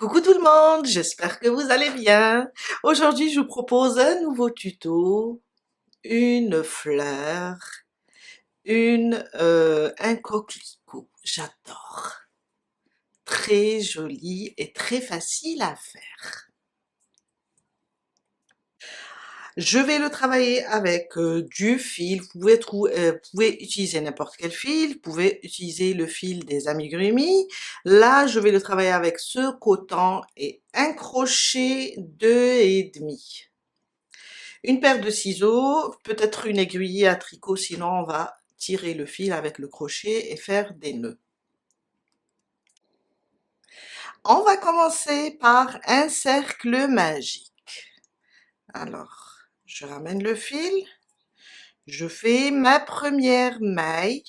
Coucou tout le monde, j'espère que vous allez bien. Aujourd'hui, je vous propose un nouveau tuto, une fleur, un coquelicot. J'adore. Très joli et très facile à faire. Je vais le travailler avec du fil. Vous pouvez utiliser n'importe quel fil. Vous pouvez utiliser le fil des amigurumis. Là, je vais le travailler avec ce coton et un crochet 2,5. Une paire de ciseaux, peut-être une aiguille à tricot, sinon on va tirer le fil avec le crochet et faire des nœuds. On va commencer par un cercle magique. Alors, je ramène le fil, je fais ma première maille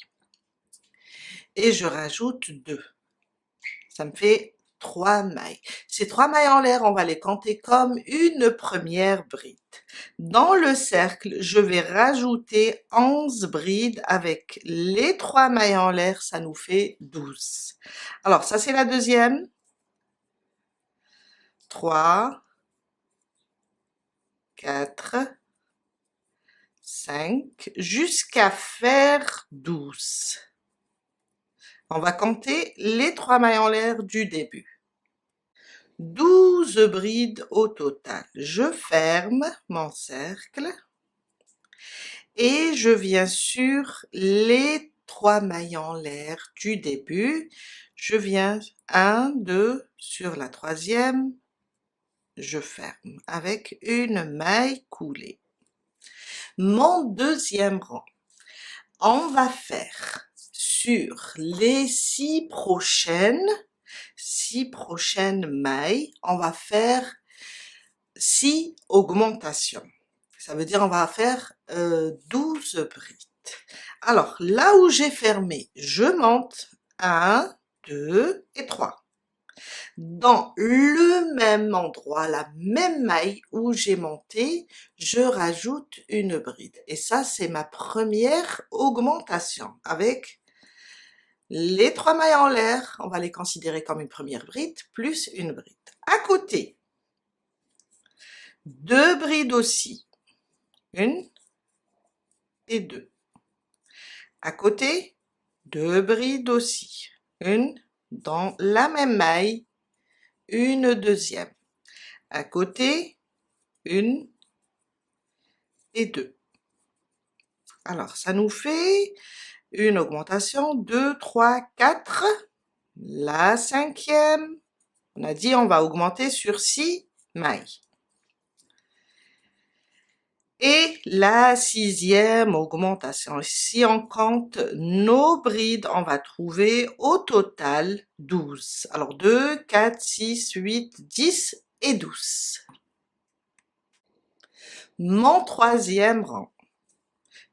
et je rajoute 2. Ça me fait 3 mailles. Ces 3 mailles en l'air, on va les compter comme une première bride. Dans le cercle, je vais rajouter 11 brides avec les 3 mailles en l'air, ça nous fait 12. Alors, ça c'est la deuxième. 3, 4, 5, jusqu'à faire 12. On va compter les 3 mailles en l'air du début. 12 brides au total. Je ferme mon cercle et je viens sur les 3 mailles en l'air du début. Je viens 1, 2, sur la troisième, je ferme avec une maille coulée. Mon deuxième rang, on va faire sur les 6 prochaines mailles, on va faire 6 augmentations. Ça veut dire on va faire 12 brides. Alors, là où j'ai fermé, je monte 1, 2 et 3. Dans le même endroit, la même maille où j'ai monté, je rajoute une bride. Et ça, c'est ma première augmentation avec les 3 mailles en l'air. On va les considérer comme une première bride plus une bride. À côté, 2 brides aussi. 1 et 2. À côté, 2 brides aussi. Une dans la même maille, une deuxième. À côté, 1 et 2. Alors, ça nous fait une augmentation, 2, 3, 4. La cinquième, on a dit on va augmenter sur 6 mailles. Et la sixième augmentation, si on compte nos brides, on va trouver au total 12. Alors 2, 4, 6, 8, 10 et 12. Mon troisième rang,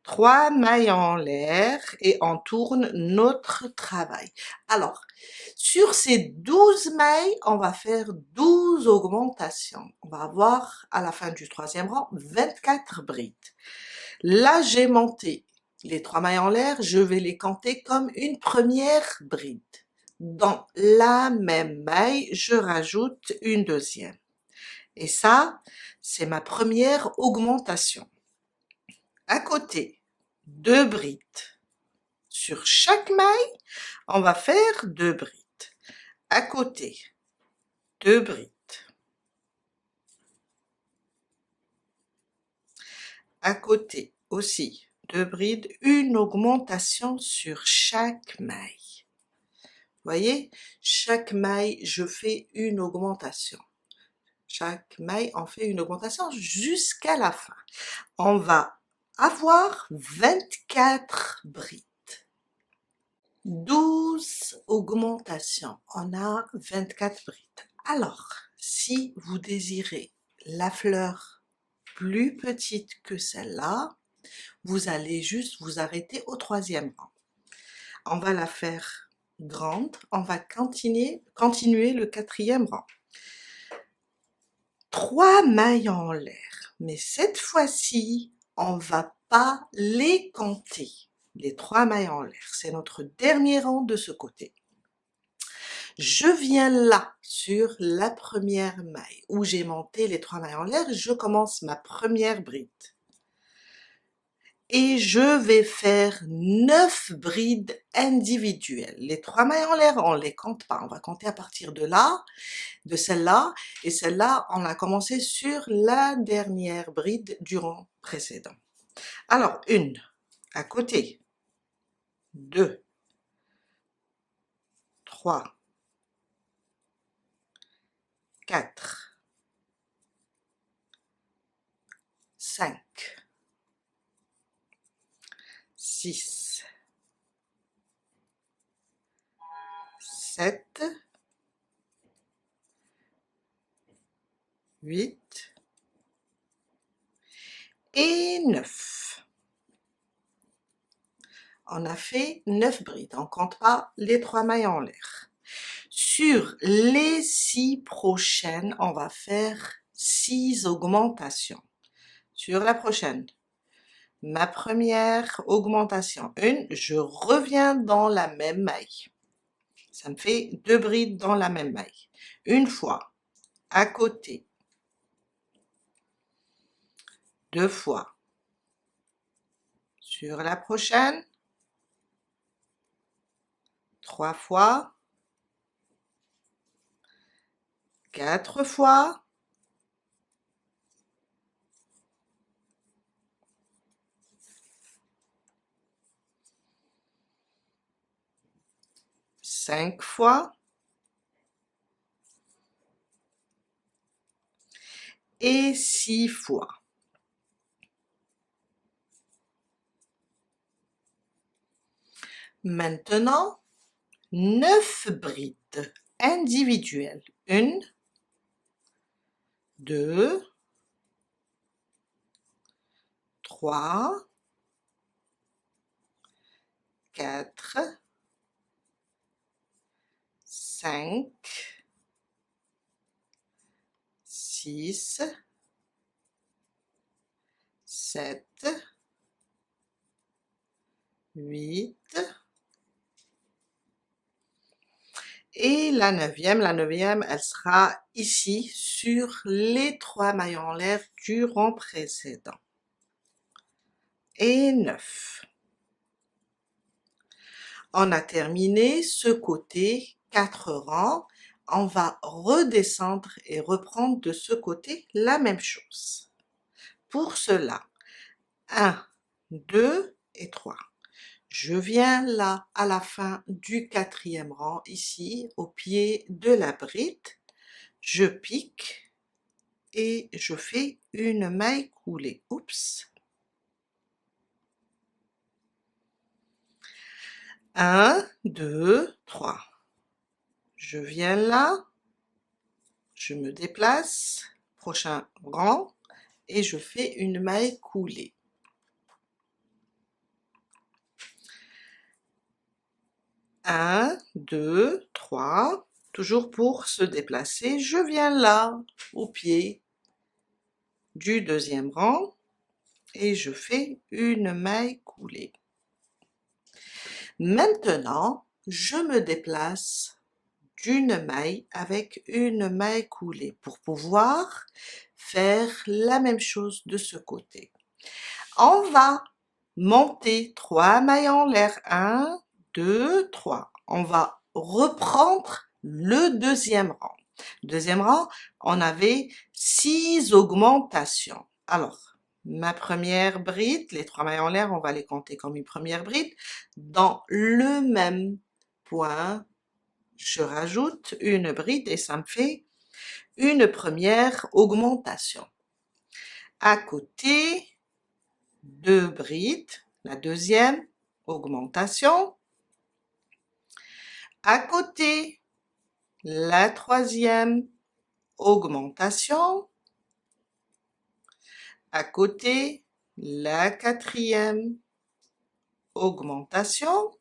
3 mailles en l'air et on tourne notre travail. Alors, sur ces 12 mailles, on va faire 12 augmentations. On va avoir à la fin du troisième rang 24 brides. Là, j'ai monté les 3 mailles en l'air, je vais les compter comme une première bride. Dans la même maille, je rajoute une deuxième. Et ça, c'est ma première augmentation. À côté, 2 brides. Sur chaque maille, on va faire 2 brides. À côté, 2 brides. À côté aussi, 2 brides, une augmentation sur chaque maille. Vous voyez, chaque maille, je fais une augmentation. Chaque maille, on fait une augmentation jusqu'à la fin. On va avoir 24 brides. 12 augmentations, on a 24 brides. Alors, si vous désirez la fleur plus petite que celle-là, vous allez juste vous arrêter au troisième rang. On va la faire grande, on va continuer le quatrième rang. 3 mailles en l'air, mais cette fois-ci, on va pas les compter. Les 3 mailles en l'air, c'est notre dernier rang de ce côté. Je viens là, sur la première maille, où j'ai monté les 3 mailles en l'air, je commence ma première bride. Et je vais faire 9 brides individuelles. Les 3 mailles en l'air, on les compte pas, on va compter à partir de là, de celle-là, et celle-là, on a commencé sur la dernière bride du rang précédent. Alors, 1, à côté, 2, 3, 4, 5, 6, 7, 8 et 9. On a fait 9 brides, on compte pas les 3 mailles en l'air. Sur les 6 prochaines, on va faire 6 augmentations. Sur la prochaine, ma première augmentation, 1, je reviens dans la même maille. Ça me fait 2 brides dans la même maille. Une fois, à côté, 2 fois. Sur la prochaine, 3 fois, 4 fois, 5 fois et 6 fois. Maintenant, 9 brides individuelles. 1, 2, 3, 4, 5, 6, 7, 8, et la neuvième, elle sera ici sur les 3 mailles en l'air du rang précédent. Et 9. On a terminé ce côté 4 rangs. On va redescendre et reprendre de ce côté la même chose. Pour cela, 1, 2 et 3. Je viens là à la fin du 4e rang, ici au pied de la bride, je pique et je fais une maille coulée. Oups! 1, 2, 3. Je viens là, je me déplace, prochain rang, et je fais une maille coulée. 1, 2, 3, toujours pour se déplacer, je viens là, au pied du 2e rang, et je fais une maille coulée. Maintenant, je me déplace d'une maille avec une maille coulée pour pouvoir faire la même chose de ce côté. On va monter 3 mailles en l'air, 1, 2, 3. On va reprendre le 2e rang. Deuxième rang, on avait 6 augmentations. Alors, ma première bride, les 3 mailles en l'air, on va les compter comme une première bride. Dans le même point, je rajoute une bride et ça me fait une première augmentation. À côté, 2 brides, la deuxième augmentation. À côté, la troisième augmentation. À côté, la quatrième augmentation.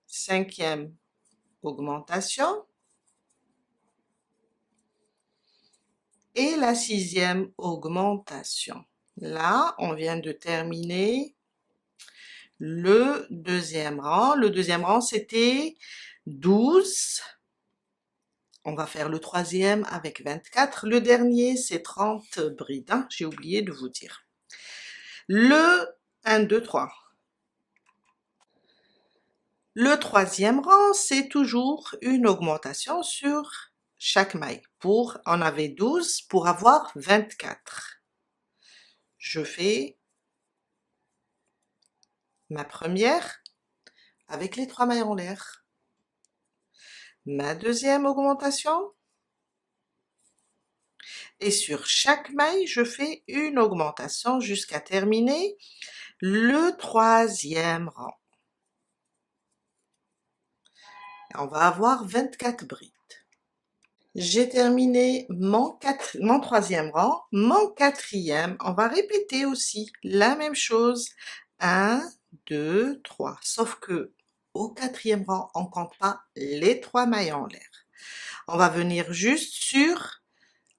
Cinquième augmentation. Et la 6e augmentation. Là, on vient de terminer le deuxième rang. Le deuxième rang, c'était 12. On va faire le troisième avec 24. Le dernier, c'est 30 brides, hein, j'ai oublié de vous dire. Le 1, 2, 3. Le troisième rang, c'est toujours une augmentation sur chaque maille. On avait 12 pour avoir 24. Je fais ma première avec les 3 mailles en l'air. Ma deuxième augmentation. Et sur chaque maille, je fais une augmentation jusqu'à terminer le troisième rang. On va avoir 24 brides. J'ai terminé mon troisième rang, mon quatrième. On va répéter aussi la même chose. 1, 2, 3. Sauf que au quatrième rang, on compte pas les 3 mailles en l'air. On va venir juste sur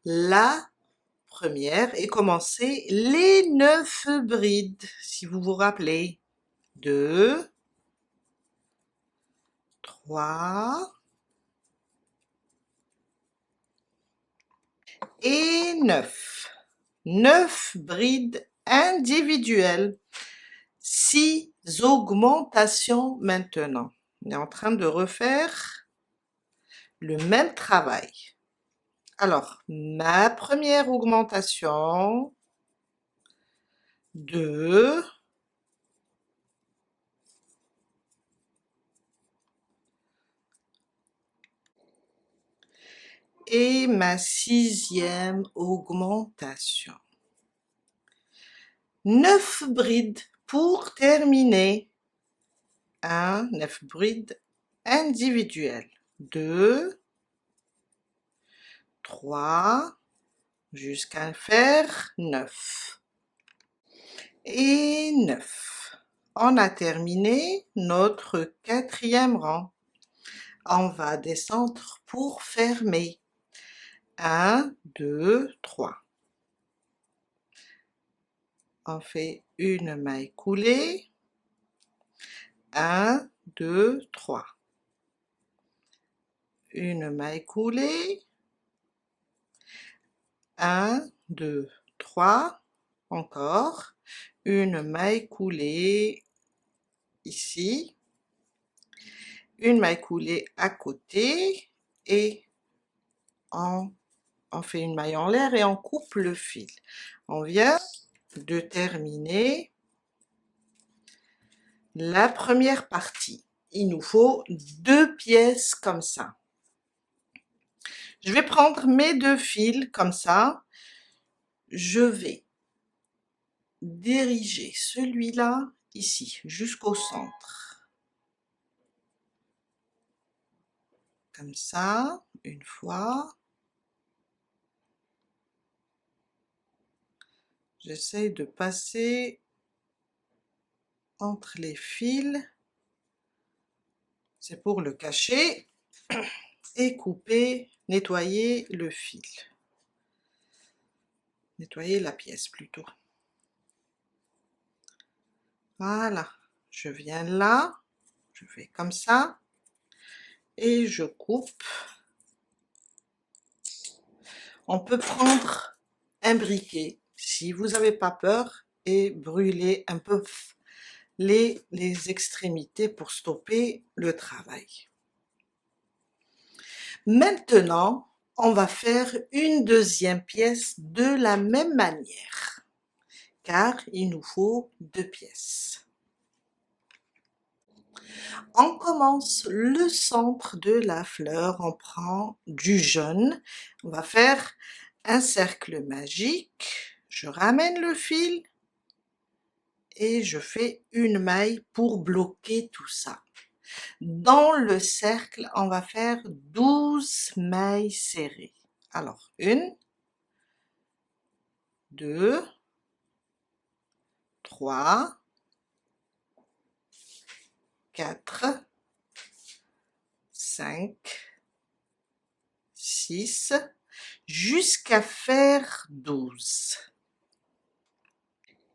la première et commencer les 9 brides, si vous vous rappelez. 2, 3 et 9. 9 brides individuelles. 6 augmentations maintenant. On est en train de refaire le même travail. Alors, ma première augmentation, 2, et ma sixième augmentation. 9 brides pour terminer. 9 brides individuelles. 2, 3, jusqu'à faire 9. Et 9. On a terminé notre quatrième rang. On va descendre pour fermer. 1, 2, 3. On fait une maille coulée. 1, 2, 3. Une maille coulée. 1, 2, 3. Encore. Une maille coulée ici. Une maille coulée à côté. Et on fait une maille en l'air et on coupe le fil. On vient de terminer la première partie. Il nous faut 2 pièces comme ça. Je vais prendre mes 2 fils comme ça. Je vais diriger celui-là ici jusqu'au centre. Comme ça, une fois. J'essaye de passer entre les fils. C'est pour le cacher. Et couper, nettoyer le fil. Nettoyer la pièce plutôt. Voilà, je viens là, je fais comme ça, et je coupe. On peut prendre un briquet, si vous n'avez pas peur, et brûler un peu les extrémités pour stopper le travail. Maintenant, on va faire une deuxième pièce de la même manière, car il nous faut 2 pièces. On commence le centre de la fleur, on prend du jaune, on va faire un cercle magique, je ramène le fil et je fais une maille pour bloquer tout ça. Dans le cercle, on va faire 12 mailles serrées. Alors, 1, 2, 3, 4, 5, 6, jusqu'à faire 12.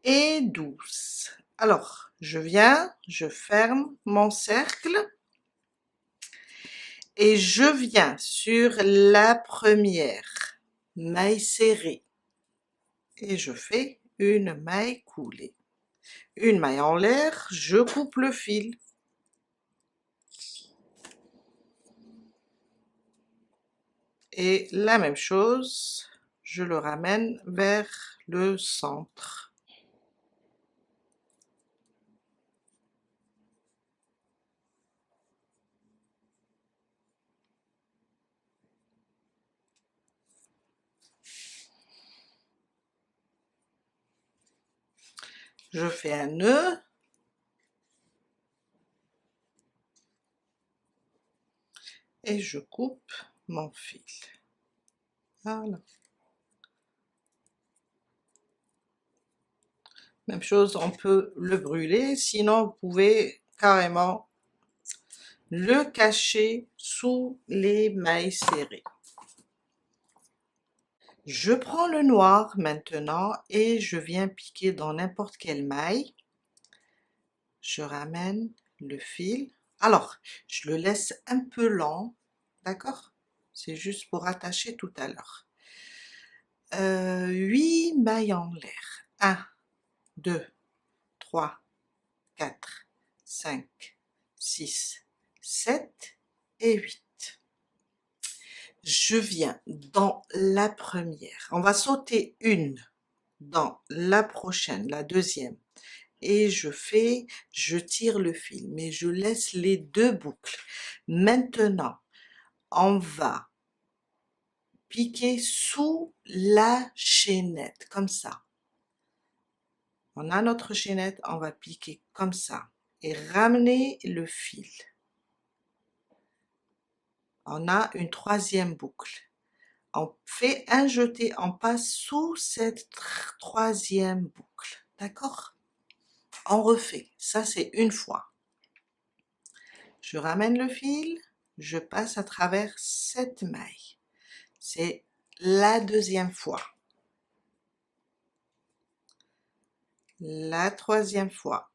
Et 12. Alors, Je viens, je ferme mon cercle et je viens sur la première maille serrée et je fais une maille coulée. Une maille en l'air, je coupe le fil. Et la même chose, je le ramène vers le centre. Je fais un nœud. Et je coupe mon fil. Voilà. Même chose, on peut le brûler, sinon vous pouvez carrément le cacher sous les mailles serrées. Je prends le noir maintenant et je viens piquer dans n'importe quelle maille. Je ramène le fil. Alors, je le laisse un peu lent, d'accord? C'est juste pour attacher tout à l'heure. 8 mailles en l'air. 1, 2, 3, 4, 5, 6, 7 et 8. Je viens dans la première. On va sauter une dans la prochaine, la deuxième. Et je tire le fil, mais je laisse les deux boucles. Maintenant, on va piquer sous la chaînette, comme ça. On a notre chaînette, on va piquer comme ça et ramener le fil. On a une troisième boucle. On fait un jeté, on passe sous cette troisième boucle, d'accord? On refait, ça c'est une fois. Je ramène le fil, je passe à travers cette maille. C'est la deuxième fois. La troisième fois.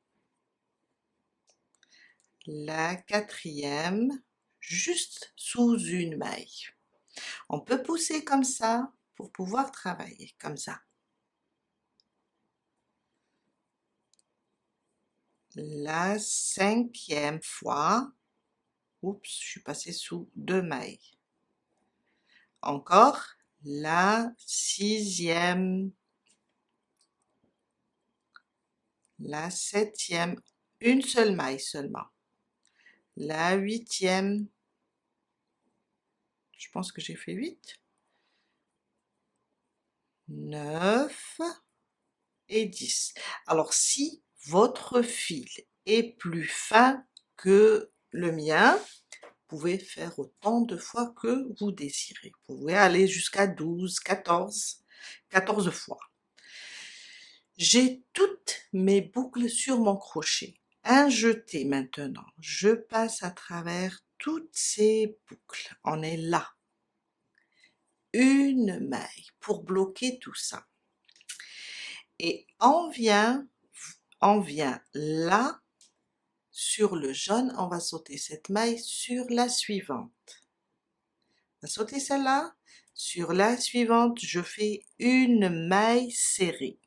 La quatrième, juste sous une maille. On peut pousser comme ça pour pouvoir travailler comme ça. La cinquième fois. Oups, je suis passée sous deux mailles. Encore la sixième, la septième, une seule maille seulement. La huitième, je pense que j'ai fait 8, 9 et 10. Alors si votre fil est plus fin que le mien, vous pouvez faire autant de fois que vous désirez. Vous pouvez aller jusqu'à 12, 14 fois. J'ai toutes mes boucles sur mon crochet. Un jeté maintenant. Je passe à travers toutes ces boucles. On est là. Une maille pour bloquer tout ça. Et on vient là, sur le jaune, on va sauter cette maille sur la suivante. On va sauter celle-là. Sur la suivante, je fais une maille serrée.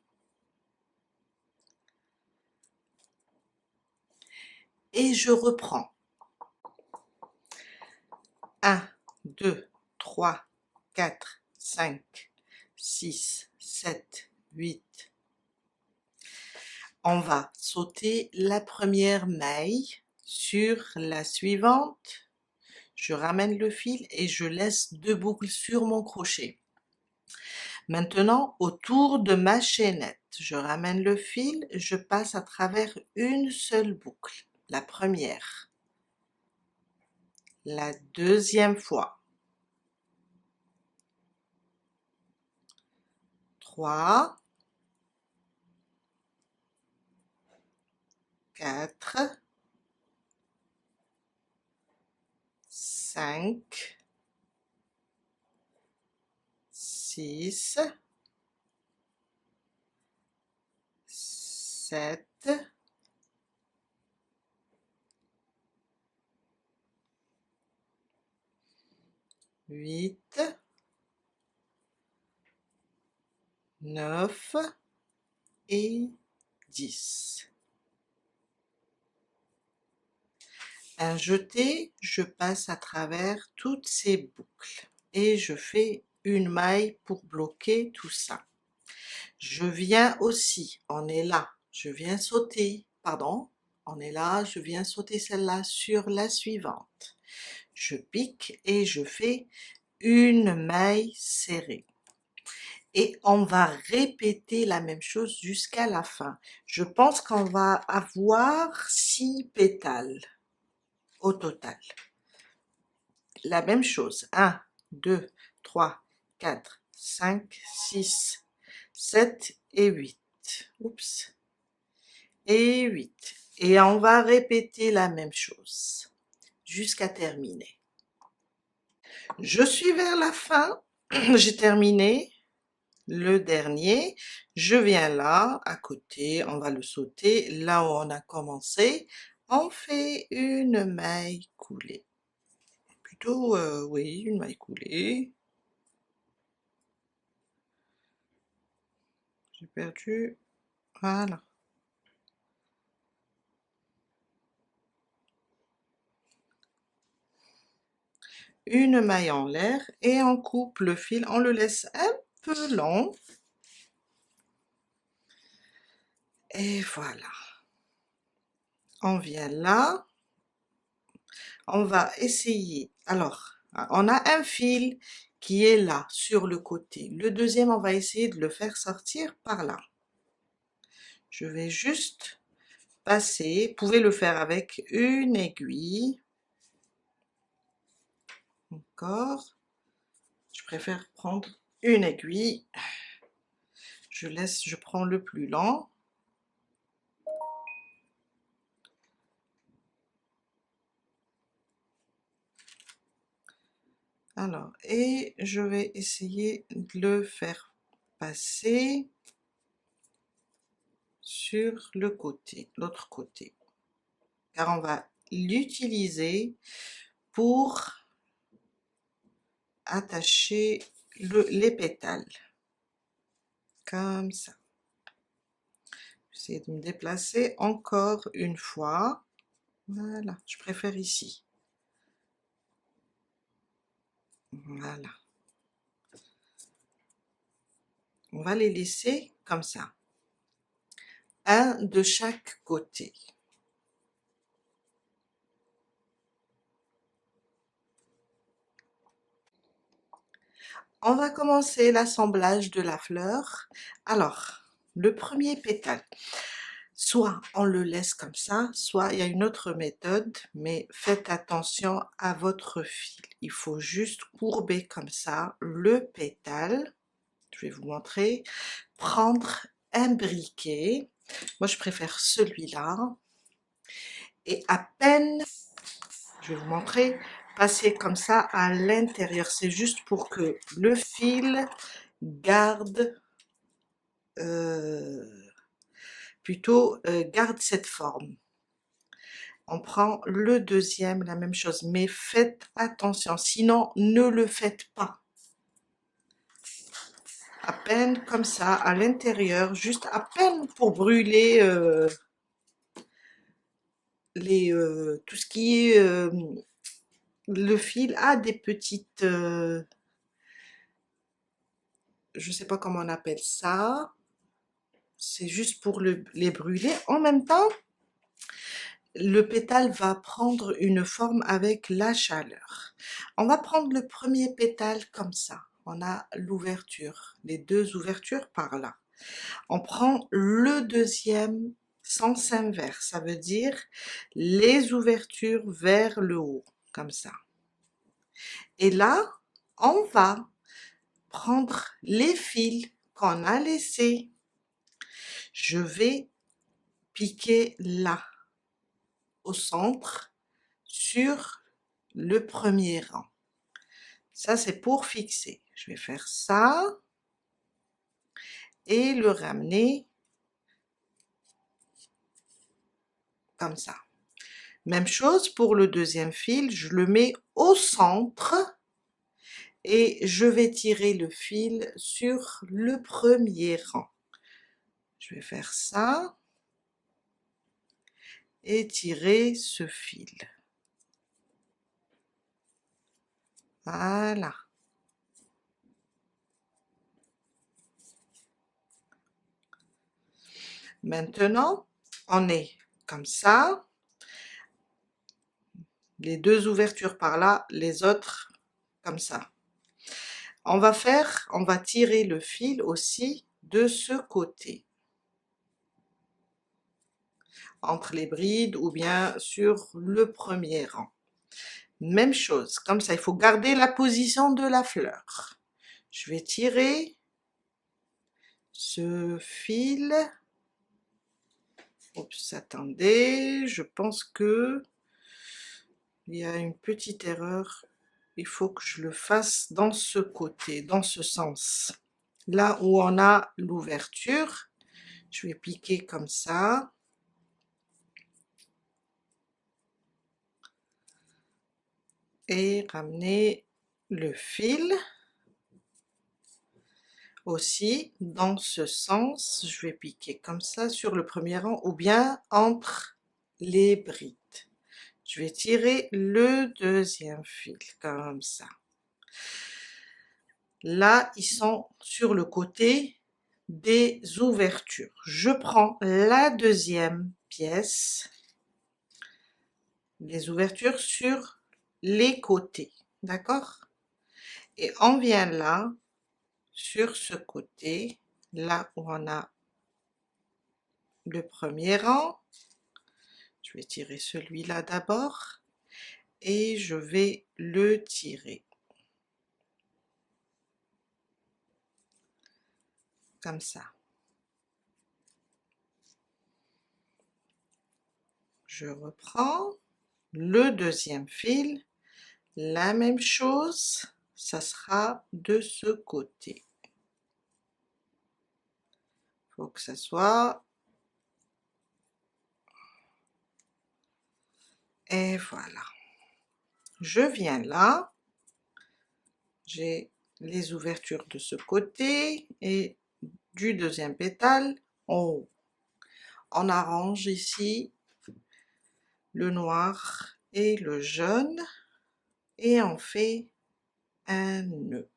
Et je reprends. 1, 2, 3, 4, 5, 6, 7, 8. On va sauter la première maille sur la suivante. Je ramène le fil et je laisse deux boucles sur mon crochet. Maintenant, autour de ma chaînette, je ramène le fil, je passe à travers une seule boucle, la première. La deuxième fois. 3, 4, 5, 6, 7, 8, 9 et 10. Un jeté, je passe à travers toutes ces boucles et je fais une maille pour bloquer tout ça. Je viens aussi, on est là, je viens sauter, pardon, on est là, je viens sauter celle-là sur la suivante. Je pique et je fais une maille serrée. Et on va répéter la même chose jusqu'à la fin. Je pense qu'on va avoir 6 pétales au total. La même chose. 1, 2, 3, 4, 5, 6, 7 et 8. Oups. Et 8. Et on va répéter la même chose jusqu'à terminer. Je suis vers la fin. J'ai terminé le dernier. Je viens là, à côté, on va le sauter. Là où on a commencé, on fait une maille coulée. Plutôt, oui, une maille coulée. J'ai perdu, voilà. Une maille en l'air et on coupe le fil, on le laisse un peu long. Et voilà. On vient là. On va essayer. Alors, on a un fil qui est là, sur le côté. Le deuxième, on va essayer de le faire sortir par là. Je vais juste passer. Vous pouvez le faire avec une aiguille. Encore. Je préfère prendre une aiguille. Je prends le plus lent. Alors, et je vais essayer de le faire passer sur le côté, l'autre côté. Car on va l'utiliser pour attacher les pétales. Comme ça. J'essaie de me déplacer encore une fois. Voilà, je préfère ici. Voilà. On va les laisser comme ça. Un de chaque côté. On va commencer l'assemblage de la fleur. Alors, le premier pétale, soit on le laisse comme ça, soit il y a une autre méthode, mais faites attention à votre fil. Il faut juste courber comme ça le pétale. Je vais vous montrer. Prendre un briquet. Moi, je préfère celui-là. Et à peine, je vais vous montrer, passer comme ça à l'intérieur. C'est juste pour que le fil garde garde cette forme. On prend le deuxième, la même chose, mais faites attention, sinon ne le faites pas. À peine comme ça, à l'intérieur, juste à peine pour brûler tout ce qui est le fil a des petites je sais pas comment on appelle ça, c'est juste pour les brûler. En même temps, le pétale va prendre une forme avec la chaleur. On va prendre le premier pétale comme ça. On a l'ouverture, les deux ouvertures par là. On prend le deuxième sens inverse, ça veut dire les ouvertures vers le haut, comme ça. Et là, on va prendre les fils qu'on a laissés. Je vais piquer là, au centre, sur le premier rang. Ça, c'est pour fixer. Je vais faire ça et le ramener comme ça. Même chose pour le deuxième fil, je le mets au centre et je vais tirer le fil sur le premier rang. Je vais faire ça et tirer ce fil. Voilà. Maintenant, on est comme ça. Les deux ouvertures par là, les autres comme ça. On va tirer le fil aussi de ce côté, entre les brides ou bien sur le premier rang. Même chose, comme ça, il faut garder la position de la fleur. Je vais tirer ce fil. Oups, attendez, je pense que il y a une petite erreur. Il faut que je le fasse dans ce côté, dans ce sens. Là où on a l'ouverture, je vais piquer comme ça. Et ramener le fil aussi dans ce sens. Je vais piquer comme ça sur le premier rang ou bien entre les brides. Je vais tirer le deuxième fil comme ça. Là, ils sont sur le côté des ouvertures. Je prends la deuxième pièce, les ouvertures sur les côtés, d'accord? Et on vient là, sur ce côté, là où on a le premier rang. Je vais tirer celui-là d'abord et je vais le tirer. Comme ça. Je reprends le deuxième fil, la même chose, ça sera de ce côté. Il faut que ça soit... Et voilà. Je viens là, j'ai les ouvertures de ce côté et du deuxième pétale en haut. On arrange ici le noir et le jaune et on fait un nœud.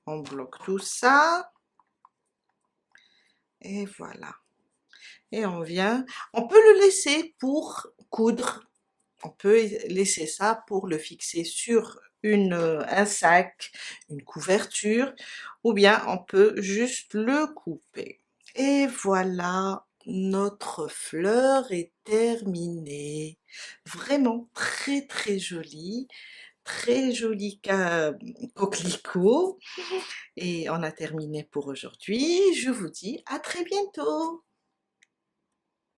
On bloque tout ça et voilà. Et on vient, on peut le laisser pour coudre, on peut laisser ça pour le fixer sur un sac, une couverture, ou bien on peut juste le couper. Et voilà, notre fleur est terminée. Vraiment très jolie. Très joli coquelicot. Et on a terminé pour aujourd'hui. Je vous dis à très bientôt.